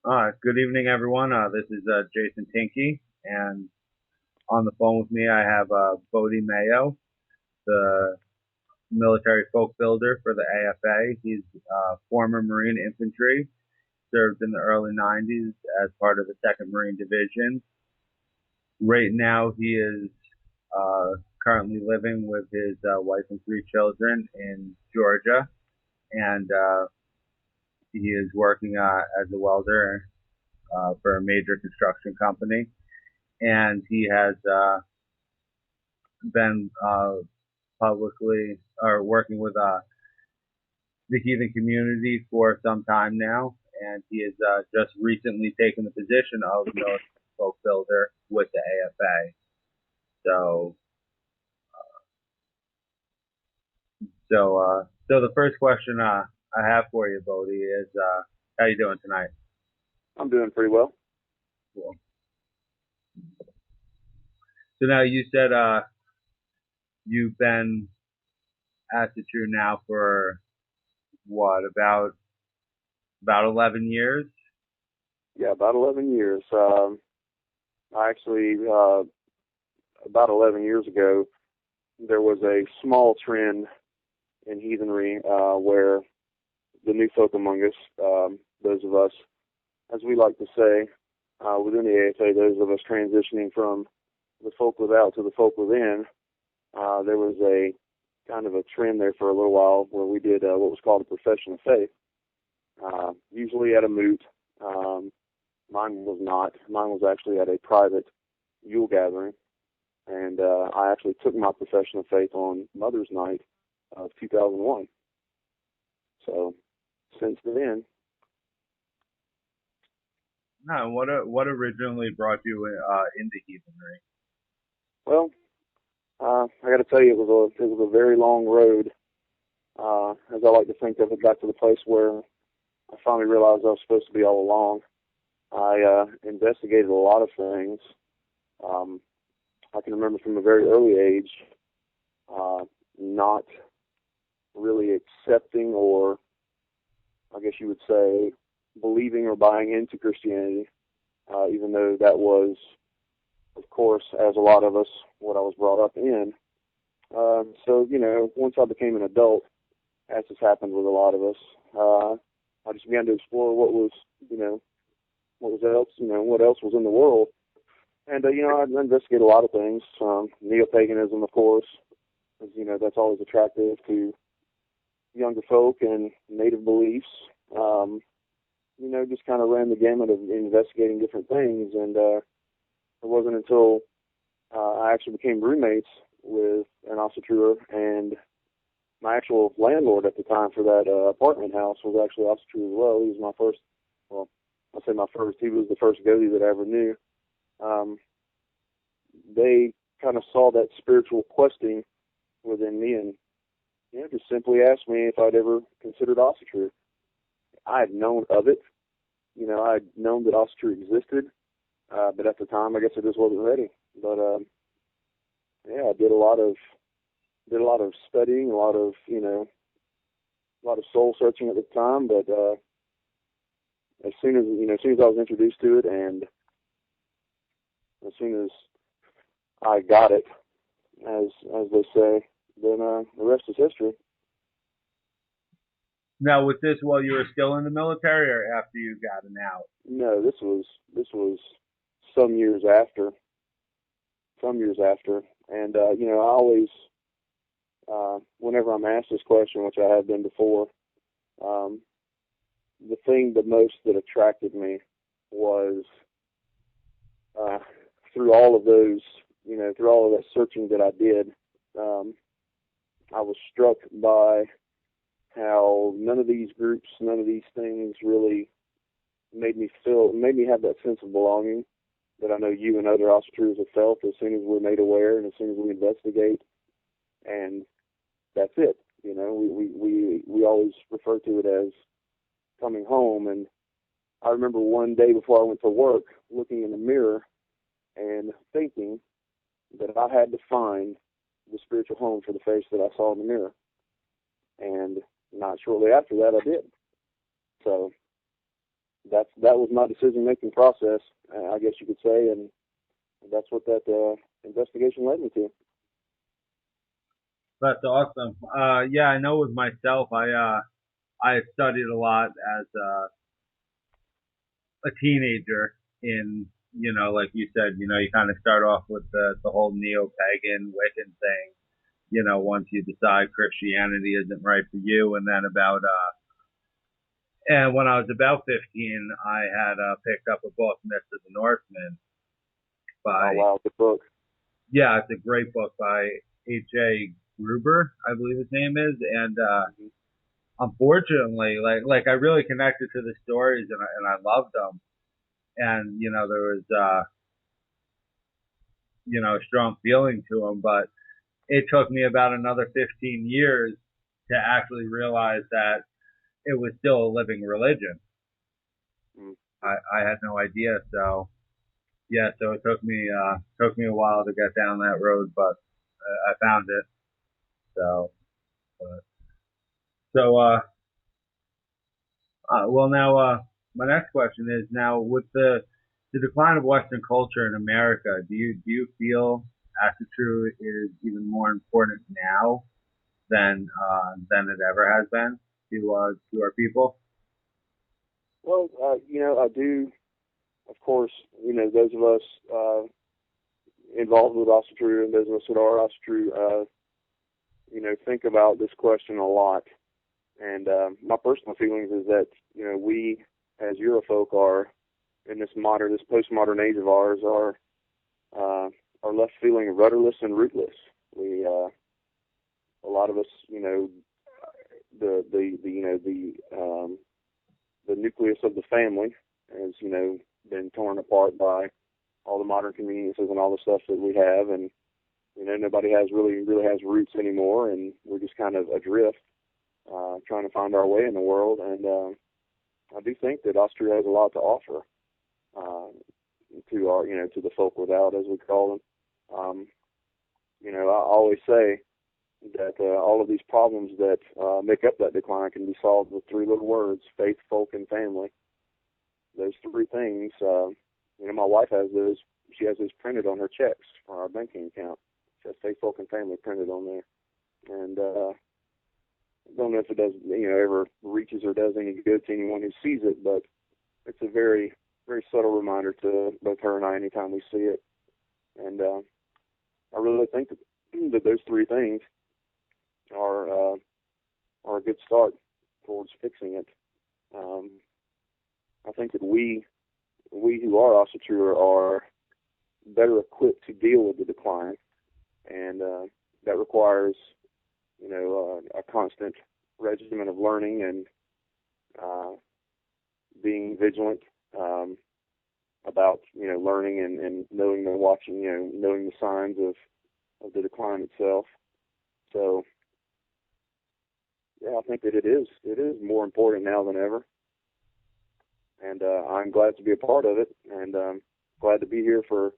Good evening, everyone. This is Jason Tinky, and on the phone with me I have Bodi Mayo, the military folk builder for the AFA. He's former Marine infantry, served in the early 90s as part of the 2nd Marine Division. Right now, he is uh, currently living with his wife and 3 children in Georgia, and he is working as a welder for a major construction company. And he has been publicly or working with the heathen community for some time now, and he has just recently taken the position of military folk builder with the AFA. So, so the first question I have for you, Bodie, is how you doing tonight? I'm doing pretty well. Cool. So now you said you've been at the True now for what, about 11 years? Yeah, about 11 years. I actually, about 11 years ago, there was a small trend in heathenry where the new folk among us, those of us, as we like to say, within the AFA, those of us transitioning from the folk without to the folk within, there was a kind of a trend there for a little while where we did what was called a profession of faith, usually at a moot. Mine was not. Mine was actually at a private Yule gathering, and I actually took my profession of faith on Mother's Night of 2001. So since then. No, what originally brought you into heathenry? Well, I got to tell you, it was a very long road. As I like to think of it, got to the place where I finally realized I was supposed to be all along. I investigated a lot of things. I can remember from a very early age not really accepting, or I guess you would say believing or buying into Christianity, even though that was, of course, as a lot of us, what I was brought up in. So, once I became an adult, as has happened with a lot of us, I just began to explore what else, what else was in the world. And, I investigated a lot of things, neo-paganism, of course, because, that's always attractive to younger folk and native beliefs. Just kind of ran the gamut of investigating different things. And it wasn't until I actually became roommates with an officer, and my actual landlord at the time for that apartment house was actually officer as well. He was my first, well, I'll say my first, he was the first goatee that I ever knew. They kind of saw that spiritual questing within me and just simply asked me if I'd ever considered officer. I had known of it. I'd known that officer existed, but at the time, I guess I just wasn't ready. But I did a lot of studying, a lot of soul searching at the time. But as soon as I was introduced to it, and as soon as I got it, as they say, then the rest is history. Now, was this while you were still in the military, or after you got out? No, this was some years after. And I always, whenever I'm asked this question, which I have been before, the thing the most that attracted me was through all of those, through all of that searching that I did, I was struck by how none of these groups, none of these things really made me have that sense of belonging that I know you and other officers have felt as soon as we're made aware and as soon as we investigate. And that's it. We always refer to it as coming home. And I remember one day before I went to work, looking in the mirror and thinking that I had to find the spiritual home for the face that I saw in the mirror. And not shortly after that, I did. So that was my decision making process, I guess you could say, and that's what that investigation led me to. That's awesome. Yeah, I know with myself, I studied a lot as a teenager in, like you said, you kind of start off with the whole neo-pagan Wiccan thing, once you decide Christianity isn't right for you. And then and when I was about 15, I had picked up a book, Myth of the Northman, Oh by, wow, good book. yeah, it's a great book by H.A. Gruber, I believe his name is. And, unfortunately, like I really connected to the stories and I loved them. And, there was, a strong feeling to them, but it took me about another 15 years to actually realize that it was still a living religion. Mm. I had no idea. So yeah, so it took me a while to get down that road, but I found it. So, uh, well now, my next question is now with the decline of Western culture in America, do you feel Asatru is even more important now than it ever has been to our people? Well, I do, of course, those of us involved with Asatru and those of us that are Asatru, think about this question a lot. And my personal feelings is that, we as Eurofolk are in this postmodern age of ours are left feeling rudderless and rootless. We, a lot of us, the nucleus of the family has, been torn apart by all the modern conveniences and all the stuff that we have, and nobody really has roots anymore, and we're just kind of adrift, trying to find our way in the world. And I do think that Austria has a lot to offer to our, to the folk without, as we call them. I always say that all of these problems that make up that decline can be solved with three little words: faith, folk, and family. Those three things. My wife has those. She has those printed on her checks for our banking account. She has faith, folk, and family printed on there. And I don't know if it does, ever reaches or does any good to anyone who sees it, but it's a very, very subtle reminder to both her and I anytime we see it. And I really think that those three things are a good start towards fixing it. I think that we who are Asatru are better equipped to deal with the decline, and that requires a constant regimen of learning and being vigilant about learning and knowing and watching, knowing the signs of the decline itself. So yeah, I think that it is more important now than ever, and I'm glad to be a part of it, and glad to be here for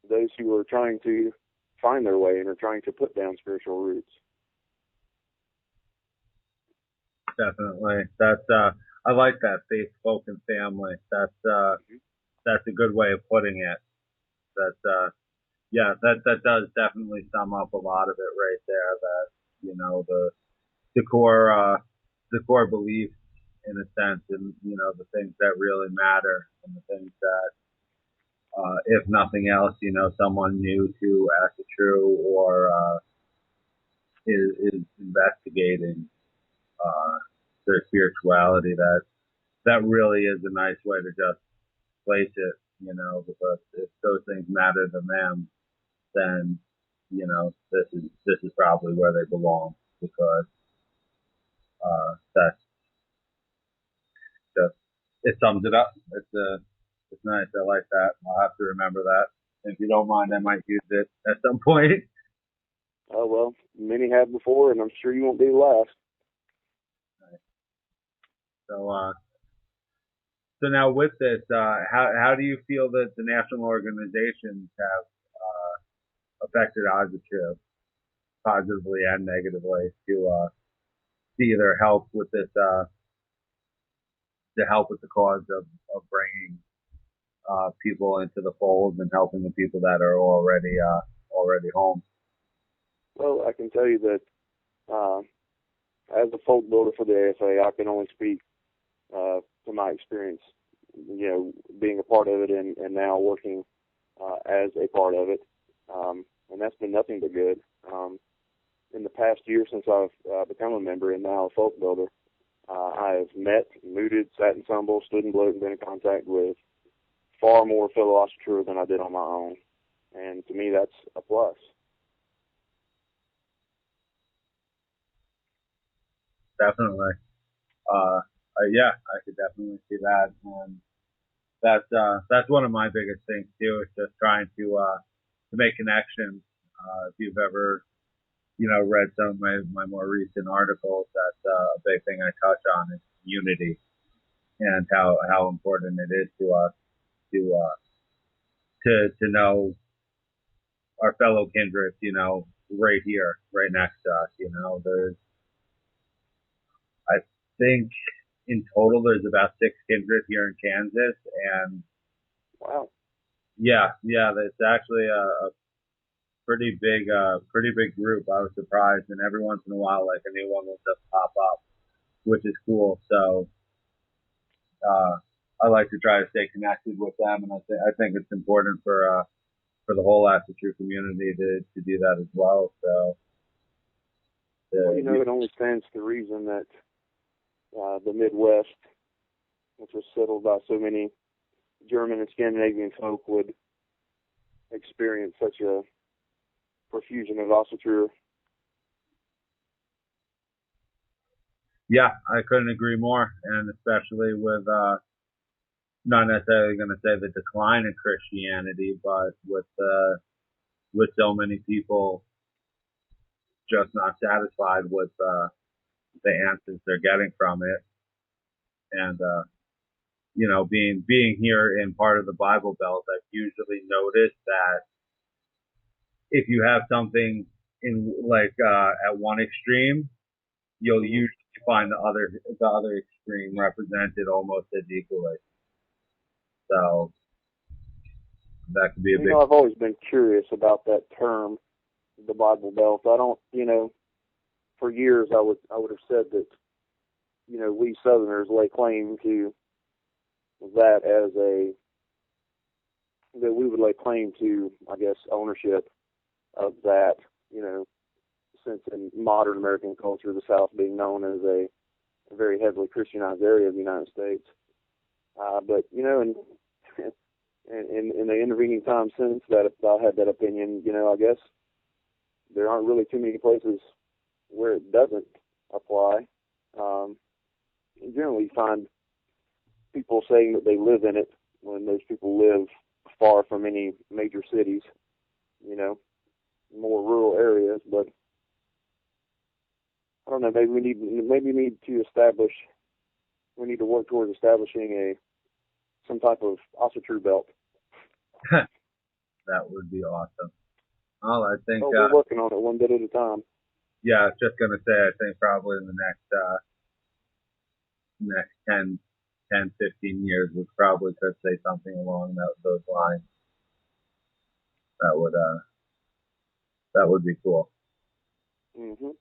those who are trying to find their way and are trying to put down spiritual roots. Definitely. That's I like that, faith, folk, and family. That's a good way of putting it. Yeah, that does definitely sum up a lot of it right there. That the core beliefs in a sense, and the things that really matter, and the things that if nothing else, someone new to Asatru or is investigating their spirituality, that really is a nice way to just place it, because if those things matter to them, then this is probably where they belong, because that's just, it sums it up. It's nice. I like that. I'll have to remember that. If you don't mind, I might use it at some point. Oh well, many have before, and I'm sure you won't be the last. So so now with this, how do you feel that the national organizations have affected Asatru positively and negatively to either help with this to help with the cause of bringing people into the fold and helping the people that are already home. Well, I can tell you that uh, as a folk builder for the AFA, I can only speak to my experience, being a part of it and now working as a part of it. And that's been nothing but good. In the past year since I've become a member and now a folk builder, I have met, mooted, sat in stumble, stood and bloat, and been in contact with far more fellow ostrichers than I did on my own. And to me, that's a plus. Definitely. Yeah, I could definitely see that. And that's one of my biggest things too, is just trying to make connections. If you've ever, read some of my more recent articles, that's a big thing I touch on is unity and how important it is to us to know our fellow kindreds, right here, right next to us. There's, I think in total there's about 6 kindred here in Kansas, and Wow. yeah, it's actually a pretty big group. I was surprised, and every once in a while, like a new one will just pop up, which is cool. So uh, I like to try to stay connected with them, and I think it's important for the whole Astor community to do that as well. So Well, it only stands to reason that the Midwest, which was settled by so many German and Scandinavian folk, would experience such a profusion of ostricher. Yeah, I couldn't agree more, and especially with not necessarily going to say the decline in Christianity, but with so many people just not satisfied with the answers they're getting from it, and being here in part of the Bible Belt, I've usually noticed that if you have something in like at one extreme, you'll Mm-hmm. usually find the other extreme represented almost as equally. So that could be a big. I've always been curious about that term, the Bible Belt. I don't, for years I would have said that, we Southerners lay claim to that that we would lay claim to, I guess, ownership of that, since in modern American culture, the South being known as a very heavily Christianized area of the United States. But, in the intervening time since that I had that opinion, I guess there aren't really too many places where it doesn't apply. Generally, you find people saying that they live in it when those people live far from any major cities, more rural areas. But I don't know. Maybe we need to work towards establishing some type of ostricher belt. That would be awesome. Well, I think We're working on it one bit at a time. yeah, I was just gonna say I think probably in the next 10, 15 years we probably could say something along those lines. That would be cool. Mm-hmm.